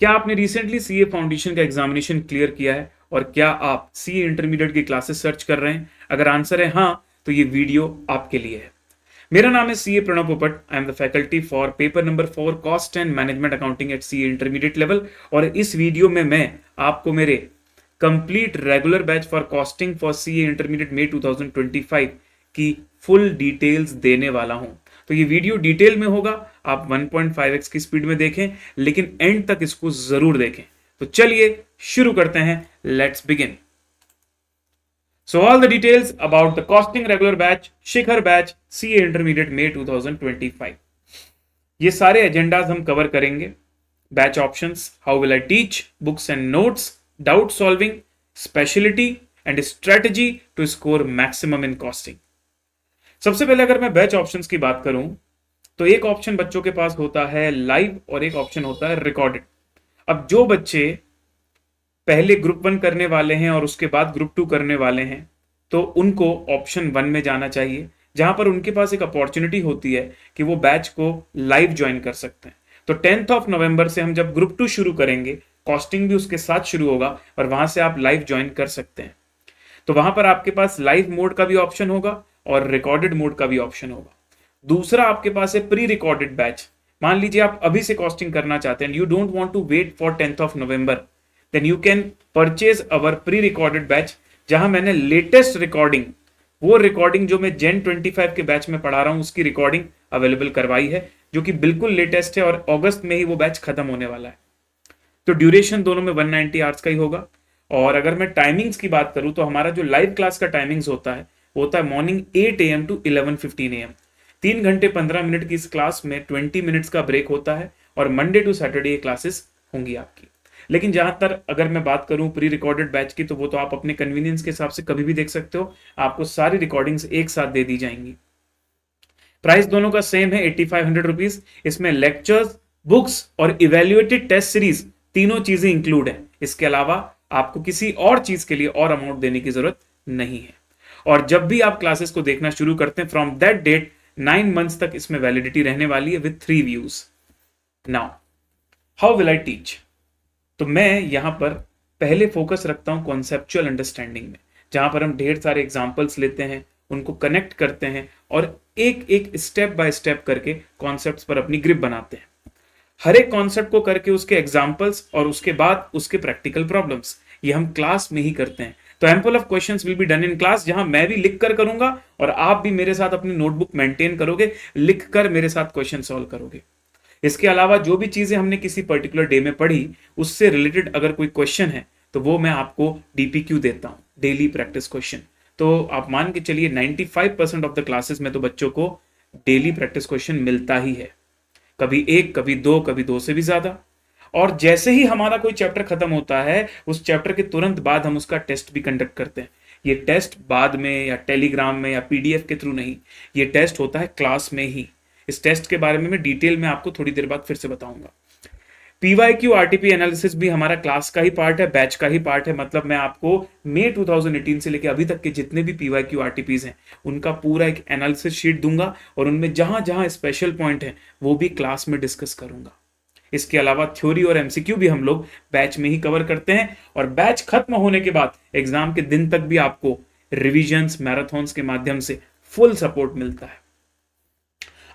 क्या आपने recently CA foundation का एग्जामिनेशन क्लियर किया है और क्या आप सीए इंटरमीडिएट की क्लासेस सर्च कर रहे हैं? अगर आंसर है हाँ, तो ये वीडियो आपके लिए है। मेरा नाम है CA Pranav Popat. I am the faculty for paper number 4 cost and management accounting at CA intermediate level. और इस वीडियो में मैं आपको मेरे complete regular batch for costing for CA intermediate May 2025 की फुल डिटेल्स देने वाला हूं। तो ये वीडियो डिटेल में होगा, आप 1.5x की स्पीड में देखें, लेकिन एंड तक इसको जरूर देखें। तो चलिए शुरू करते हैं, let's begin. So all the details about the costing regular batch, Shikhar batch, CA Intermediate May 2025। ये सारे एजेंडाज हम कवर करेंगे। Batch options, how will I teach, books and notes, doubt solving, speciality and strategy to score maximum in costing. सबसे पहले अगर मैं batch options की बात करूं तो एक ऑप्शन बच्चों के पास होता है लाइव और एक ऑप्शन होता है रिकॉर्डेड। अब जो बच्चे पहले ग्रुप 1 करने वाले हैं और उसके बाद ग्रुप 2 करने वाले हैं तो उनको ऑप्शन 1 में जाना चाहिए, जहां पर उनके पास एक अपॉर्चुनिटी होती है कि वो बैच को लाइव ज्वाइन कर सकते हैं। तो 10 नवंबर से हम जब ग्रुप 2 शुरू करेंगे, कॉस्टिंग भी उसके साथ शुरू होगा और वहां से आप लाइव ज्वाइन कर सकते हैं। तो वहां पर आपके पास लाइव मोड का भी ऑप्शन होगा और रिकॉर्डेड मोड का भी ऑप्शन होगा। दूसरा आपके पास है प्री रिकॉर्डेड बैच। मान लीजिए आप अभी से कॉस्टिंग करना चाहते हैं, you don't want to wait for 10 November, then you can purchase our pre recorded batch, जहां मैंने लेटेस्ट रिकॉर्डिंग, वो रिकॉर्डिंग जो मैं जेन 25 के बैच में पढ़ा रहा हूं, उसकी रिकॉर्डिंग अवेलेबल करवाई है, जो कि बिल्कुल लेटेस्ट है और अगस्त में ही वो बैच खत्म होने वाला है। तो ड्यूरेशन दोनों में 190 आवर्स का ही होगा। और अगर मैं टाइमिंग्स की बात करूं तो हमारा जो लाइव क्लास का टाइमिंग्स होता है वो होता है मॉर्निंग 8 AM टू 11:15 AM। 3 घंटे 15 मिनट की इस क्लास में 20 मिनट्स का ब्रेक होता है और मंडे टू सैटरडे ये क्लासेस होंगी आपकी। लेकिन जहां तक अगर मैं बात करूं प्री रिकॉर्डेड बैच की, तो वो तो आप अपने कन्वीनियंस के हिसाब से कभी भी देख सकते हो, आपको सारी रिकॉर्डिंग्स एक साथ दे दी जाएंगी। प्राइस दोनों का सेम है, 8500 रुपीज। इसमें लेक्चर्स, बुक्स और इवेल्युएटेड टेस्ट सीरीज तीनों चीजें इंक्लूड है। इसके अलावा आपको किसी और चीज के लिए और अमाउंट देने की जरूरत नहीं है। और जब भी आप क्लासेस को देखना शुरू करते हैं, फ्रॉम दैट डेट 9 मंथ्स तक इसमें वैलिडिटी रहने वाली है with 3 views. Now how will I teach? तो मैं यहां पर पहले फोकस रखता हूं कॉन्सेप्चुअल अंडरस्टैंडिंग में, जहां पर हम ढेर सारे एग्जांपल्स लेते हैं, उनको कनेक्ट करते हैं और एक एक स्टेप बाय स्टेप करके कॉन्सेप्ट्स पर अपनी ग्रिप बनाते हैं। हर एक कॉन्सेप्ट को करके उसके एग्जांपल्स और उसके बाद उसके प्रैक्टिकल प्रॉब्लम्स, ये हम क्लास में ही करते हैं। तो ample of questions will be done in class, जहां मैं भी लिख कर करूंगा और आप भी मेरे साथ अपनी नोटबुक मेंटेन करोगे, लिख कर मेरे साथ क्वेश्चन सॉल्व करोगे। इसके अलावा जो भी चीजें हमने किसी पर्टिकुलर डे में पढ़ी, उससे रिलेटेड अगर कोई क्वेश्चन है तो वो मैं आपको डीपीक्यू देता हूं, डेली प्रैक्टिस क्वेश्चन। तो आप मान के चलिए 95% ऑफ द क्लासेस में तो बच्चों को डेली प्रैक्टिस क्वेश्चन मिलता ही है, कभी एक, कभी दो से भी ज्यादा। और जैसे ही हमारा कोई चैप्टर खत्म होता है, उस चैप्टर के तुरंत बाद हम उसका टेस्ट भी कंडक्ट करते हैं। ये टेस्ट बाद में या टेलीग्राम में या पीडीएफ के थ्रू नहीं, ये टेस्ट होता है क्लास में ही। इस टेस्ट के बारे में मैं डिटेल में आपको थोड़ी देर बाद फिर से बताऊंगा। पीवाईक्यू आरटीपी एनालिसिस भी हमारा क्लास का ही पार्ट है, बैच का ही पार्ट है। मतलब मैं आपको मई 2018 से लेकर अभी तक के जितने भी पीवाईक्यू आरटीपीज हैं, उनका पूरा एक एनालिसिस शीट दूंगा और उनमें जहां जहां स्पेशल पॉइंट है वो भी क्लास में डिस्कस करूंगा। इसके अलावा थ्योरी और एमसीक्यू भी हम लोग बैच में ही कवर करते हैं और बैच खत्म होने के बाद एग्जाम के दिन तक भी आपको रिविजन्स, मैराथन्स के माध्यम से फुल सपोर्ट मिलता है।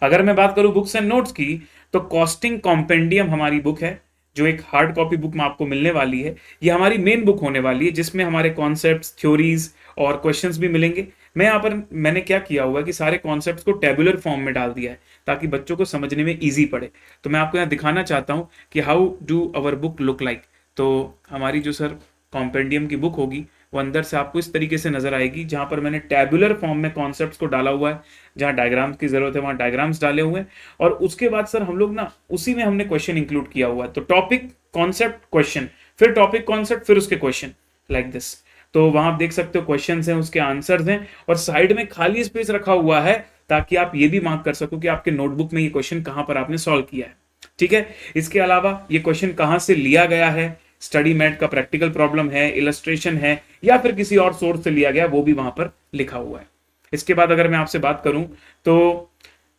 अगर मैं बात करूं बुक्स एंड नोट्स की, तो कॉस्टिंग कॉम्पेंडियम हमारी बुक है, जो एक हार्ड कॉपी बुक में आपको मिलने वाली है। ये हमारी मेन बुक होने वाली है, जिसमें हमारे कॉन्सेप्ट्स, थ्योरीज और क्वेश्चंस भी मिलेंगे। मैं यहाँ पर मैंने क्या किया हुआ है कि सारे कॉन्सेप्ट्स को टेबुलर फॉर्म में डाल दिया है, ताकि बच्चों को समझने में ईजी पड़े। तो मैं आपको यहाँ दिखाना चाहता हूँ कि how do our book look like. तो हमारी जो सर कॉम्पेंडियम की बुक होगी, वो अंदर से आपको इस तरीके से नजर आएगी, जहां पर मैंने टेबुलर फॉर्म में कॉन्सेप्ट्स को डाला हुआ है। जहां डायग्राम्स की जरूरत है वहां डायग्राम्स डाले हुए हैं। और उसके बाद सर हम लोग ना उसी में हमने क्वेश्चन इंक्लूड किया हुआ है। तो टॉपिक, कॉन्सेप्ट, क्वेश्चन, फिर टॉपिक, कॉन्सेप्ट, फिर उसके क्वेश्चन, लाइक दिस। तो वहां आप देख सकते हो क्वेश्चंस हैं, उसके आंसर्स हैं और साइड में खाली स्पेस रखा हुआ है, ताकि आप ये भी मार्क कर सको कि आपके नोटबुक में ये क्वेश्चन कहां पर आपने सॉल्व किया है। ठीक है। इसके अलावा ये क्वेश्चन कहां से लिया गया है, स्टडी मैट का प्रैक्टिकल प्रॉब्लम है, इलस्ट्रेशन है, या फिर किसी और सोर्स से लिया गया, वो भी वहां पर लिखा हुआ है। इसके बाद अगर मैं आपसे बात करूं तो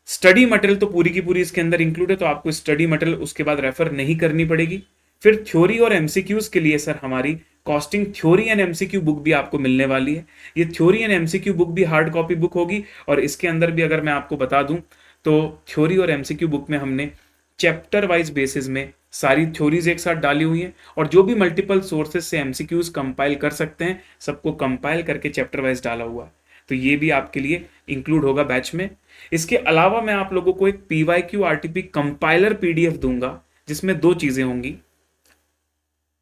स्टडी मटेरियल तो पूरी की पूरी इसके अंदर इंक्लूड है, तो आपको स्टडी मटेरियल उसके बाद रेफर नहीं करनी पड़ेगी। फिर थ्योरी और एमसीक्यूज के लिए सर हमारी costing theory and MCQ book भी आपको मिलने वाली है। ये थ्योरी एंड एमसीक्यू बुक भी हार्ड कॉपी बुक होगी, और इसके अंदर भी अगर मैं आपको बता दूं तो थ्योरी और एमसीक्यू बुक में हमने चैप्टर वाइज बेसिस में सारी थ्योरीज एक साथ डाली हुई हैं, और जो भी मल्टीपल सोर्सेज से एमसीक्यूज कंपाइल कर सकते हैं सबको कंपाइल करके चैप्टर वाइज डाला हुआ है। तो ये भी आपके लिए इंक्लूड होगा बैच में। इसके अलावा मैं आप लोगों को एक पीवाईक्यू आरटीपी कंपाइलर पीडीएफ दूंगा, जिसमें दो चीजें होंगी।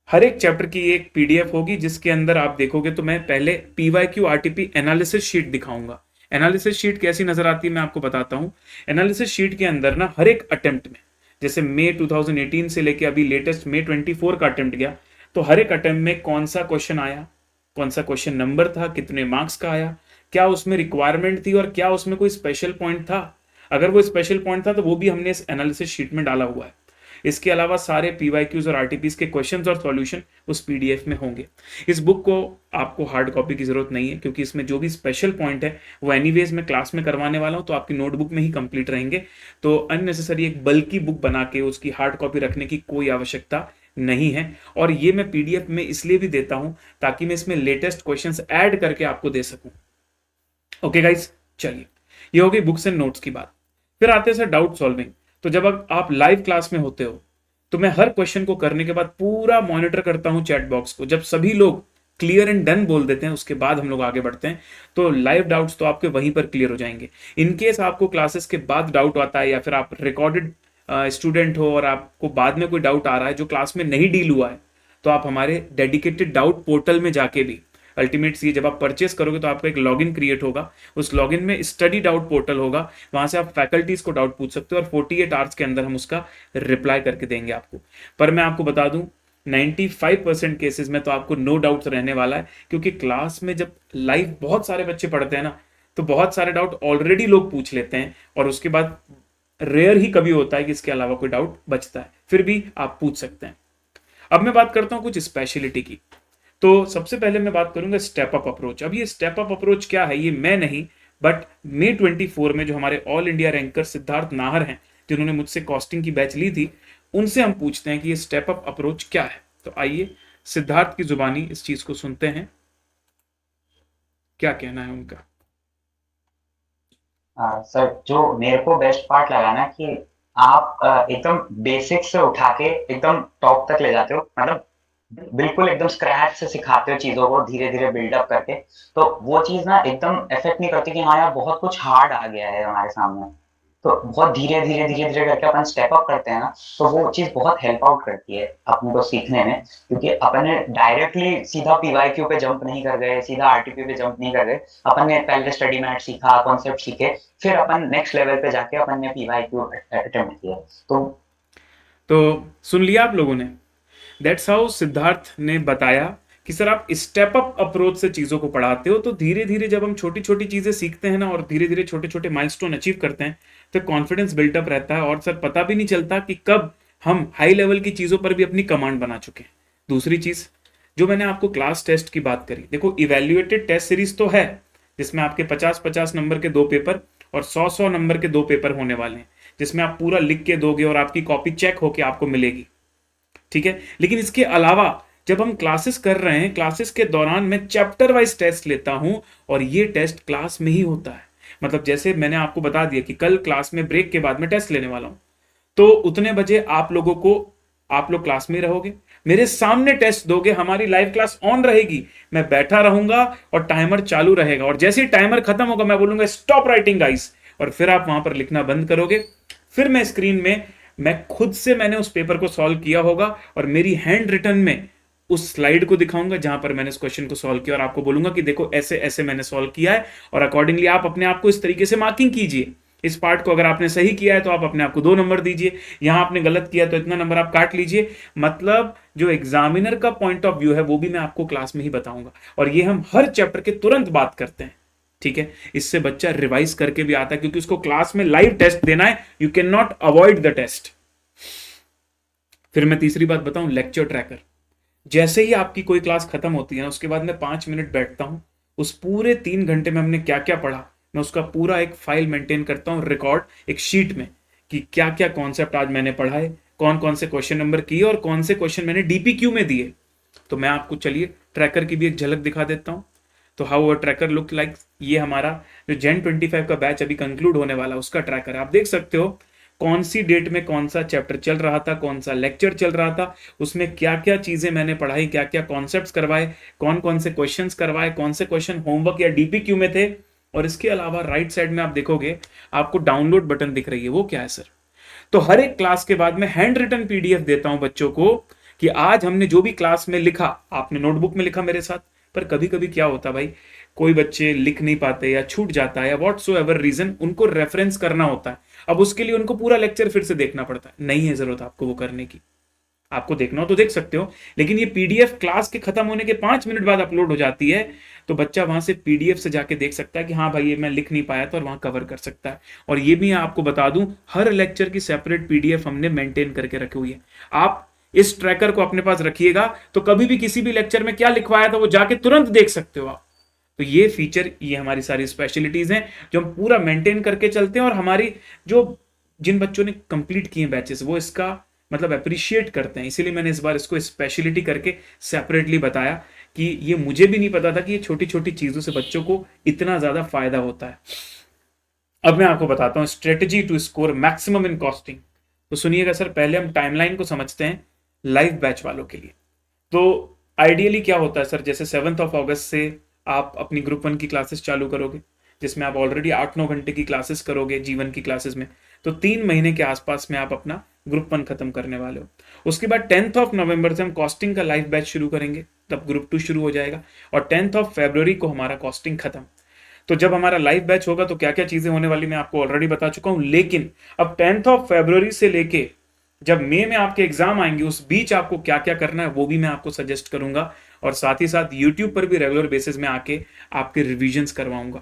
हर एक चैप्टर की एक पीडीएफ होगी जिसके अंदर आप देखोगे तो मैं पहले पीवाईक्यू आरटीपी एनालिसिस शीट दिखाऊंगा। एनालिसिस शीट कैसी नजर आती है मैं आपको बताता हूं। एनालिसिस शीट के अंदर ना हर एक अटेम्प्ट में, जैसे मई 2018 से लेके अभी लेटेस्ट मई 24 का अटेम्प्ट गया, तो हर एक अटेम्प्ट में कौन सा क्वेश्चन आया, कौन सा क्वेश्चन नंबर था, कितने मार्क्स का आया, क्या उसमें रिक्वायरमेंट थी और क्या उसमें कोई स्पेशल पॉइंट था। अगर वो स्पेशल पॉइंट था तो वो भी हमने इस एनालिसिस शीट में डाला हुआ है। इसके अलावा सारे पीवाईक्यूज और आरटीपीज के क्वेश्चंस और सॉल्यूशन उस पीडीएफ में होंगे। इस बुक को आपको हार्ड कॉपी की जरूरत नहीं है, क्योंकि इसमें जो भी स्पेशल पॉइंट है वो एनीवेज मैं क्लास में करवाने वाला हूं, तो आपकी नोटबुक में ही कंप्लीट रहेंगे। तो अननेसेसरी एक बल्कि बुक बना के उसकी हार्ड कॉपी रखने की कोई आवश्यकता नहीं है। और ये मैं पीडीएफ में इसलिए भी देता हूं ताकि मैं इसमें लेटेस्ट क्वेश्चंस ऐड करके आपको दे सकूं। ओके गाइस, चलिए ये हो गई बुक्स एंड नोट्स की बात। फिर आते हैं सर डाउट सॉल्विंग। तो जब आप लाइव क्लास में होते हो तो मैं हर क्वेश्चन को करने के बाद पूरा मॉनिटर करता हूं चैट बॉक्स को। जब सभी लोग क्लियर एंड डन बोल देते हैं उसके बाद हम लोग आगे बढ़ते हैं, तो लाइव डाउट्स तो आपके वहीं पर क्लियर हो जाएंगे। इनकेस आपको क्लासेस के बाद डाउट आता है या फिर आप रिकॉर्डेड स्टूडेंट हो और आपको बाद में कोई डाउट आ रहा है जो क्लास में नहीं डील हुआ है, तो आप हमारे डेडिकेटेड डाउट पोर्टल में जाके भी, अल्टीमेट ये जब आप परचेस करोगे तो आपका एक लॉगिन क्रिएट होगा, उस लॉगिन में स्टडी डाउट पोर्टल होगा, वहां से आप फैकल्टीज को डाउट पूछ सकते हो और 48 आवर्स के अंदर हम उसका रिप्लाई करके देंगे आपको। पर मैं आपको बता दूं 95% केसेस में तो आपको नो डाउट्स रहने वाला है, क्योंकि क्लास में जब लाइव बहुत सारे बच्चे पढ़ते हैं ना, तो बहुत सारे डाउट ऑलरेडी लोग पूछ लेते हैं और उसके बाद रेयर ही कभी होता है कि इसके अलावा कोई डाउट बचता है, फिर भी आप पूछ सकते हैं। अब मैं बात करता हूं कुछ स्पेशलिटी की। तो सबसे पहले मैं बात करूंगा स्टेप अप अप्रोच। अब ये स्टेप अप अप्रोच क्या है, ये मैं नहीं बट मई 24 में जो हमारे all India ranker Siddharth Nahar हैं, जिन्होंने मुझसे कॉस्टिंग की बैच ली थी, उनसे हम पूछते हैं कि ये स्टेप अप अप्रोच क्या है। तो आइए सिद्धार्थ की जुबानी इस चीज को सुनते हैं, क्या कहना है उनका। सर, जो मेरे को बेस्ट पार्ट लगा ना कि आप एकदम बेसिक से उठा के एकदम टॉप तक ले जाते हो, मतलब बिल्कुल एकदम स्क्रैच से सिखाते हो चीजों को धीरे धीरे बिल्डअप करके। तो वो चीज ना एकदम इफेक्ट नहीं करती कि हाँ यार बहुत कुछ हार्ड आ गया है हमारे सामने। तो बहुत धीरे धीरे धीरे धीरे करके अपन स्टेप अप करते हैं ना, तो वो चीज बहुत हेल्प आउट करती है अपने को सीखने में, क्योंकि अपन ने डायरेक्टली सीधा पीवाईक्यू पे जंप नहीं कर गए, सीधा आरटीपी पे जंप नहीं कर गए। अपन ने पहले स्टडी मैट सीखा, कॉन्सेप्ट सीखे, फिर अपन नेक्स्ट लेवल पे जाके अपन ने पीवाईक्यू अटेम्प्ट किया। तो सुन लिया आप लोगों ने, दैट्स हाउ सिद्धार्थ ने बताया कि सर आप स्टेप अप अप्रोच से चीजों को पढ़ाते हो। तो धीरे धीरे जब हम छोटी छोटी चीजें सीखते हैं ना और धीरे धीरे छोटे छोटे माइलस्टोन अचीव करते हैं, तो कॉन्फिडेंस बिल्टअप रहता है और सर पता भी नहीं चलता कि कब हम हाई लेवल की चीजों पर भी अपनी कमांड बना चुके हैं। दूसरी चीज जो मैंने आपको क्लास टेस्ट की बात करी, देखो इवेल्युएटेड टेस्ट सीरीज तो है जिसमें आपके 50-50 नंबर के 2 पेपर और 100-100 नंबर के 2 पेपर होने वाले हैं, जिसमें आप पूरा लिख के दोगे और आपकी कॉपी चेक होके आपको मिलेगी। ठीक है, लेकिन इसके अलावा जब हम क्लासेस कर रहे हैं, क्लासेस के दौरान मैं चैप्टर वाइज टेस्ट लेता हूं और ये टेस्ट क्लास में ही होता है। मतलब जैसे मैंने आपको बता दिया कि कल क्लास में ब्रेक के बाद मैं टेस्ट लेने वाला हूं, तो उतने बजे आप लोगों को, आप लोग क्लास में रहोगे, मेरे सामने टेस्ट दोगे, हमारी लाइव क्लास ऑन रहेगी, मैं बैठा रहूंगा और टाइमर चालू रहेगा, और जैसे ही टाइमर खत्म होगा मैं बोलूंगा स्टॉप राइटिंग गाइस, और फिर आप वहां पर लिखना बंद करोगे। फिर मैं स्क्रीन में, मैं खुद से मैंने उस पेपर को सॉल्व किया होगा और मेरी हैंड रिटन में उस स्लाइड को दिखाऊंगा जहां पर मैंने इस क्वेश्चन को सॉल्व किया और आपको बोलूंगा कि देखो ऐसे ऐसे मैंने सॉल्व किया है, और अकॉर्डिंगली आप अपने आप को इस तरीके से मार्किंग कीजिए। इस पार्ट को अगर आपने सही किया है तो आप अपने आप को 2 नंबर दीजिए, यहां आपने गलत किया तो इतना नंबर आप काट लीजिए। मतलब जो एग्जामिनर का पॉइंट ऑफ व्यू है वो भी मैं आपको क्लास में ही बताऊंगा, और ये हम हर चैप्टर के तुरंत बात करते हैं। ठीक है, इससे बच्चा रिवाइज करके भी आता है, क्योंकि उसको क्लास में लाइव टेस्ट देना है, you can not avoid the test. फिर मैं तीसरी बात बताऊं, लेक्चर ट्रैकर। जैसे ही आपकी कोई क्लास खत्म होती है ना, उसके बाद मैं 5 मिनट बैठता हूं, उस पूरे 3 घंटे में हमने क्या क्या पढ़ा, मैं उसका पूरा एक फाइल मेंटेन करता हूं, रिकॉर्ड एक शीट में, कि क्या क्या कॉन्सेप्ट आज मैंने पढ़ा है, कौन कौन से क्वेश्चन नंबर किए और कौन से क्वेश्चन मैंने डीपीक्यू में दिए। तो मैं आपको चलिए ट्रैकर की भी एक झलक दिखा देता हूँ। तो how a tracker look like, ये हमारा जो Gen 25 का बैच अभी कंक्लूड होने वाला है उसका ट्रैकर है। आप देख सकते हो कौन सी डेट में कौन सा चैप्टर चल रहा था, कौन सा लेक्चर चल रहा था, उसमें क्या क्या चीजें मैंने पढ़ाई, क्या क्या कॉन्सेप्ट्स करवाए, कौन कौन से क्वेश्चंस करवाए, कौन से क्वेश्चन होमवर्क या डीपीक्यू में थे। और इसके अलावा राइट साइड में आप देखोगे आपको डाउनलोड बटन दिख रही है, वो क्या है सर? तो हर एक क्लास के बाद मैं हैंड रिटन पीडीएफ देता हूं बच्चों को कि आज हमने जो भी क्लास में लिखा, आपने नोटबुक में लिखा मेरे साथ, पर कभी कभी क्या होता भाई, कोई बच्चे लिख नहीं पाते या छूट जाता है या व्हाट सो एवर रीजन, उनको रेफरेंस करना होता है। अब उसके लिए उनको पूरा लेक्चर फिर से देखना पड़ता है, नहीं है जरूरत आपको वो करने की। आपको देखना हो तो देख सकते हो, लेकिन ये पीडीएफ क्लास के खत्म होने के 5 मिनट बाद अपलोड हो जाती है, तो बच्चा वहां से पीडीएफ से जाके देख सकता है कि हाँ भाई ये मैं लिख नहीं पाया था, और वहां कवर कर सकता है। और ये भी आपको बता दूं, हर लेक्चर की सेपरेट पीडीएफ हमने मेंटेन करके रखी हुई है। आप इस ट्रैकर को अपने पास रखिएगा, तो कभी भी किसी भी लेक्चर में क्या लिखवाया था वो जाके तुरंत देख सकते हो आप। तो ये फीचर, ये हमारी सारी स्पेशलिटीज हैं जो हम पूरा मेंटेन करके चलते हैं, और हमारी जो जिन बच्चों ने कंप्लीट किए बैचेस वो इसका मतलब अप्रिशिएट करते हैं। इसीलिए मैंने इस बार इसको स्पेशलिटी करके सेपरेटली बताया कि ये मुझे भी नहीं पता था कि ये छोटी छोटी चीजों से बच्चों को इतना ज्यादा फायदा होता है। अब मैं आपको बताता हूँ strategy to score maximum in costing. तो सुनिएगा सर, पहले हम टाइमलाइन को समझते हैं लाइव बैच वालों के लिए। तो आइडियली क्या होता है सर, जैसे 7 अगस्त से आप अपनी ग्रुप 1 की क्लासेस चालू करोगे, जिसमें आप ऑलरेडी 8-9 घंटे की क्लासेस करोगे जीवन की क्लासेस में, तो 3 महीने के आसपास में आप अपना ग्रुप 1 खत्म करने वाले हो। उसके बाद 10 नवंबर से हम कॉस्टिंग का लाइव बैच शुरू करेंगे, तब ग्रुप 2 शुरू हो जाएगा, और 10 फरवरी को हमारा कॉस्टिंग खत्म। तो जब हमारा लाइव बैच होगा तो क्या क्या चीजें होने वाली मैं आपको ऑलरेडी बता चुका हूं, लेकिन अब 10 फरवरी से लेके जब मई में आपके एग्जाम आएंगे उस बीच आपको क्या क्या करना है वो भी मैं आपको सजेस्ट करूंगा, और साथ ही साथ यूट्यूब पर भी रेगुलर बेसिस में आके आपके रिविजन्स करवाऊंगा,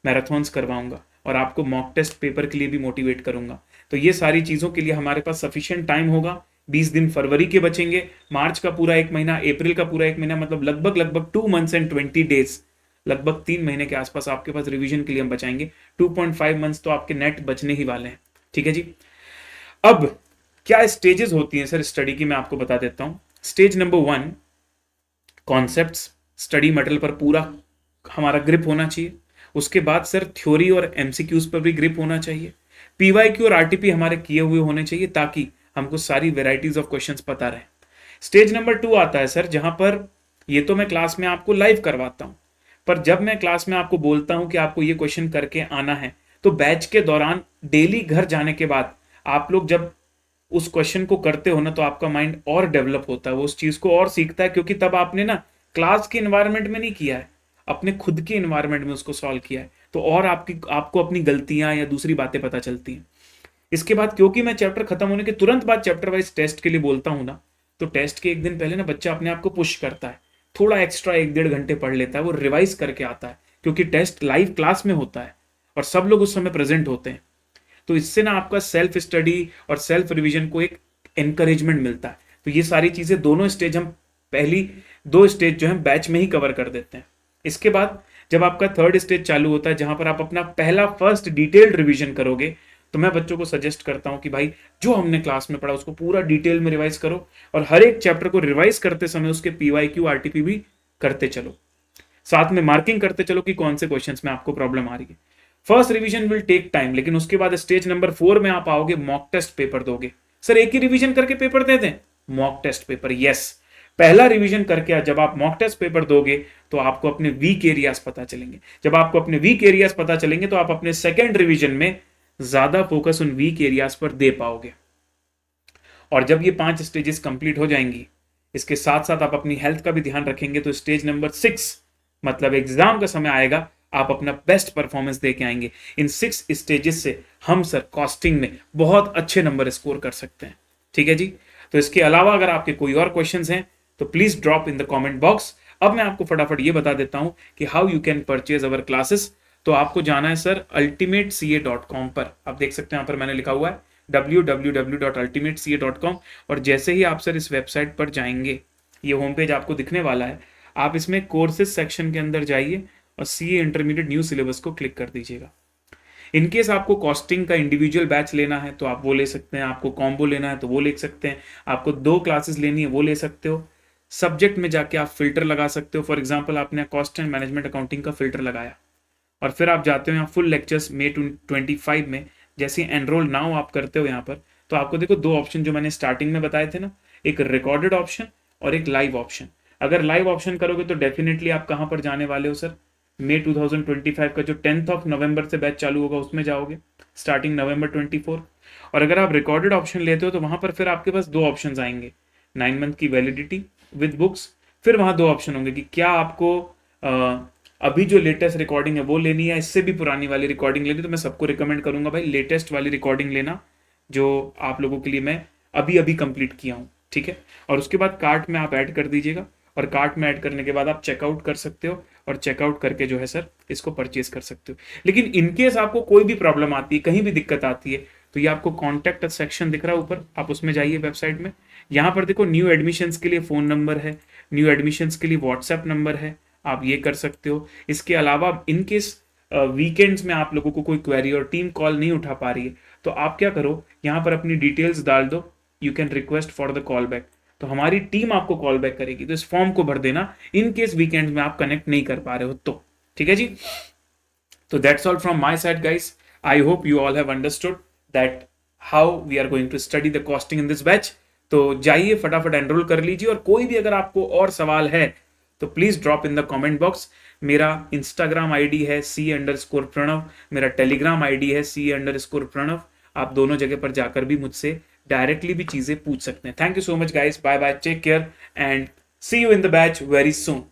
मैराथन्स करवाऊंगा, और आपको मॉक टेस्ट पेपर के लिए भी मोटिवेट करूंगा। तो ये सारी चीजों के लिए हमारे पास सफिशिएंट टाइम होगा। 20 दिन फरवरी के बचेंगे, मार्च का पूरा 1 महीना, अप्रैल का पूरा 1 महीना, मतलब लगभग 2 मंथ्स एंड 20 डेज, लगभग 3 महीने के आसपास आपके पास रिवीजन के लिए हम बचाएंगे। 2.5 मंथ्स तो आपके नेट बचने ही वाले हैं। ठीक है जी। अब क्या स्टेजेस होती हैं सर स्टडी की, मैं आपको बता देता हूं। Stage number 1, concepts, study material पर पूरा हमारा ग्रिप होना चाहिए। उसके बाद सर थ्योरी और एमसीक्यूज पर भी ग्रिप होना चाहिए। पीवाईक्यू और आरटीपी हमारे किए हुए होने चाहिए ताकि हमको सारी वेराइटीज ऑफ क्वेश्चंस पता रहे। स्टेज नंबर 2 आता है सर, जहां पर ये तो मैं क्लास में आपको लाइव करवाता हूं, पर जब मैं क्लास में आपको बोलता हूं कि आपको ये क्वेश्चन करके आना है, तो बैच के दौरान डेली घर जाने के बाद आप लोग जब उस क्वेश्चन को करते हो ना, तो आपका माइंड और डेवलप होता है, वो उस चीज को और सीखता है, क्योंकि तब आपने ना क्लास के इन्वायरमेंट में नहीं किया है, अपने खुद के इन्वायरमेंट में उसको सॉल्व किया है, तो और आपको अपनी गलतियां या दूसरी बातें पता चलती हैं। इसके बाद क्योंकि मैं चैप्टर खत्म होने के तुरंत बाद चैप्टर वाइज टेस्ट के लिए बोलता हूं ना, तो टेस्ट के 1 दिन पहले ना बच्चा अपने आप को पुश करता है, थोड़ा एक्स्ट्रा 1-1.5 घंटे पढ़ लेता है, वो रिवाइज करके आता है, क्योंकि टेस्ट लाइव क्लास में होता है और सब लोग उस समय प्रेजेंट होते हैं। तो इससे ना आपका सेल्फ स्टडी और सेल्फ रिवीजन को एक एनकरेजमेंट मिलता है। तो ये सारी चीजें दोनों स्टेज हम पहली 2 स्टेज जो है बैच में ही कवर कर देते हैं। इसके बाद जब आपका 3rd स्टेज चालू होता है, जहां पर आप अपना फर्स्ट डिटेल्ड रिवीजन करोगे, तो मैं बच्चों को सजेस्ट करता हूं कि भाई जो हमने क्लास में पढ़ा उसको पूरा डिटेल में रिवाइज करो, और हर एक चैप्टर को रिवाइज करते समय उसके पीवाईक्यू आरटीपी भी करते चलो, साथ में मार्किंग करते चलो कि कौन से क्वेश्चंस में आपको प्रॉब्लम आ रही है। First revision will take time, लेकिन उसके बाद स्टेज नंबर 4 में आप आओगे, मॉक टेस्ट पेपर दोगे। सर एक ही रिवीजन करके पेपर दे दें? Mock test paper, yes. पहला रिवीजन करके जब आप मॉक टेस्ट पेपर दोगे तो आपको अपने वीक एरियाज पता चलेंगे। जब आपको अपने वीक एरियाज पता चलेंगे तो आप अपने सेकेंड रिवीजन में ज्यादा फोकस उन वीक एरियाज पर दे पाओगे। और जब ये 5 स्टेजेस कंप्लीट हो जाएंगी, इसके साथ साथ आप अपनी हेल्थ का भी ध्यान रखेंगे, तो स्टेज नंबर 6 मतलब एग्जाम का समय आएगा, आप अपना बेस्ट परफॉर्मेंस दे के आएंगे। इन 6 स्टेजेस से हम सर कॉस्टिंग में बहुत अच्छे नंबर स्कोर कर सकते हैं। ठीक है जी। तो इसके अलावा अगर आपके कोई और क्वेश्चंस हैं तो please drop in the comment box. अब मैं आपको फटाफट ये बता देता हूं कि how you can purchase our classes. तो आपको जाना है सर ultimateca.com पर, आप देख सकते हैं यहाँ पर मैंने लिखा हुआ है www.ultimateca.com, और जैसे ही आप सर इस वेबसाइट पर जाएंगे, ये होम पेज आपको दिखने वाला है, आप इसमें कोर्सेज सेक्शन के अंदर जाइए और सीए इंटरमीडिएट न्यू सिलेबस को क्लिक कर दीजिएगा। इन केस आपको कॉस्टिंग का इंडिविजुअल बैच लेना है तो आप वो ले सकते हैं, आपको कॉम्बो लेना है तो वो ले सकते हैं, आपको 2 क्लासेस लेनी है वो ले सकते हो। सब्जेक्ट में जाके आप फिल्टर लगा सकते हो। फॉर एग्जाम्पल आपने कॉस्ट एंड मैनेजमेंट अकाउंटिंग का फिल्टर लगाया और फिर आप जाते हो यहाँ फुल लेक्चर्स मे 25 में, जैसे एनरोल नाउ आप करते हो यहाँ पर, तो आपको देखो 2 ऑप्शन जो मैंने स्टार्टिंग में बताए थे ना, एक रिकॉर्डेड ऑप्शन और एक लाइव ऑप्शन। अगर लाइव ऑप्शन करोगे तो डेफिनेटली आप कहाँ पर जाने वाले हो सर, मे 2025 का जो 10 नवंबर से बैच चालू होगा उसमें जाओगे, स्टार्टिंग नवंबर 24। और अगर आप रिकॉर्डेड ऑप्शन लेते हो तो वहां पर फिर आपके पास 2 ऑप्शन आएंगे, 9 मंथ की वैलिडिटी विद बुक्स। फिर वहां 2 ऑप्शन होंगे कि क्या आपको अभी जो लेटेस्ट रिकॉर्डिंग है वो लेनी है, इससे भी पुरानी वाली रिकॉर्डिंग लेनी। तो मैं सबको रिकमेंड करूंगा भाई लेटेस्ट वाली रिकॉर्डिंग लेना, जो आप लोगों के लिए मैं अभी अभी कंप्लीट किया हूँ, ठीक है। और उसके बाद कार्ट में आप ऐड कर दीजिएगा, और कार्ट में ऐड करने के बाद आप चेकआउट कर सकते हो, और चेकआउट करके जो है सर इसको परचेज कर सकते हो। लेकिन इनकेस आपको कोई भी प्रॉब्लम आती है, कहीं भी दिक्कत आती है, तो ये आपको कॉन्टैक्ट सेक्शन दिख रहा है ऊपर, आप उसमें जाइए वेबसाइट में। यहाँ पर देखो न्यू एडमिशन्स के लिए फ़ोन नंबर है, न्यू एडमिशन्स के लिए व्हाट्सएप नंबर है, आप ये कर सकते हो। इसके अलावा इनकेस वीकेंड्स में आप लोगों को कोई क्वेरी और टीम कॉल नहीं उठा पा रही है, तो आप क्या करो, यहाँ पर अपनी डिटेल्स डाल दो, you can request for the call back, तो हमारी टीम आपको कॉल बैक करेगी। तो इस फॉर्म को भर देना इन केस वीकेंड में आप कनेक्ट नहीं कर पा रहे हो तो, ठीक है जी। तो that's all from my side guys, I hope you all have understood that how we are going to study the costing in this batch. तो जाइए फटाफट एनरोल कर लीजिए, और कोई भी अगर आपको और सवाल है तो please drop in the comment box. मेरा इंस्टाग्राम आईडी है C_प्रणव, मेरा टेलीग्राम आईडी है C_प्रणव। आप दोनों जगह पर जाकर भी मुझसे डायरेक्टली भी चीजें पूछ सकते हैं। Thank you so much guys, bye bye, take care and see you in the batch very soon.